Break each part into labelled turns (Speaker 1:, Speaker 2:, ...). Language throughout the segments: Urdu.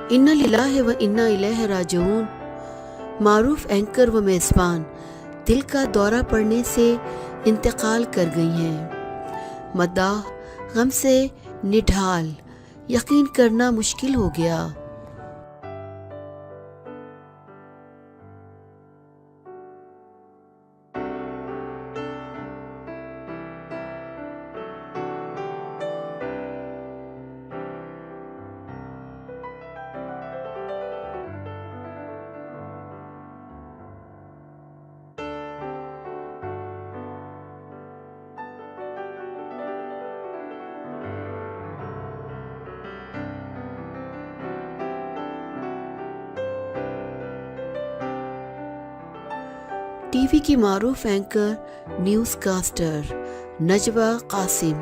Speaker 1: انا للہ و انا الیہ راجعون۔ معروف اینکر و میزبان دل کا دورہ پڑنے سے انتقال کر گئی ہیں۔ مداح غم سے نڈھال، یقین کرنا مشکل ہو گیا۔ ٹی وی کی معروف اینکر نیوز کاسٹر نجوہ قاسم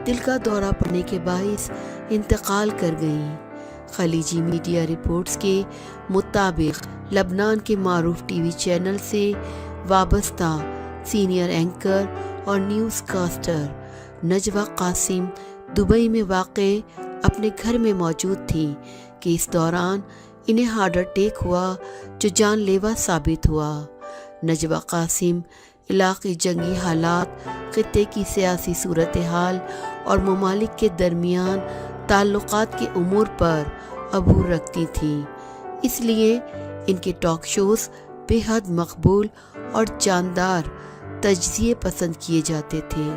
Speaker 1: دل کا دورہ پڑنے کے باعث انتقال کر گئیں۔ خلیجی میڈیا رپورٹس کے مطابق لبنان کے معروف ٹی وی چینل سے وابستہ سینئر اینکر اور نیوز کاسٹر نجوہ قاسم دبئی میں واقع اپنے گھر میں موجود تھیں کہ اس دوران انہیں ہارٹ اٹیک ہوا جو جان لیوا ثابت ہوا۔ نجوہ قاسم علاقائی جنگی حالات، خطے کی سیاسی صورتحال اور ممالک کے درمیان تعلقات کے امور پر عبور رکھتی تھیں، اس لیے ان کے ٹاک شوز بے حد مقبول اور جاندار تجزیے پسند کیے جاتے تھے۔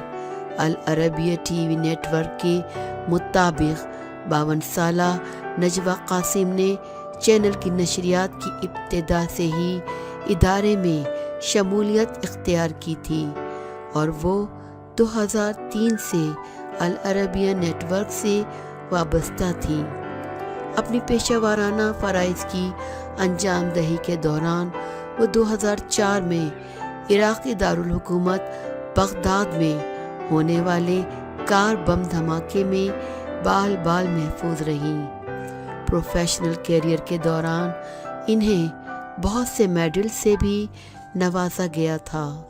Speaker 1: العربیہ ٹی وی نیٹ ورک کے مطابق 52 سالہ نجوہ قاسم نے چینل کی نشریات کی ابتدا سے ہی ادارے میں شمولیت اختیار کی تھی اور وہ 2003 سے العربیہ نیٹ ورک سے وابستہ تھیں۔ اپنی پیشہ ورانہ فرائض کی انجام دہی کے دوران وہ 2004 میں عراقی دارالحکومت بغداد میں ہونے والے کار بم دھماکے میں بال بال محفوظ رہیں۔ پروفیشنل کیریئر کے دوران انہیں بہت سے میڈل سے بھی نوازا گیا تھا۔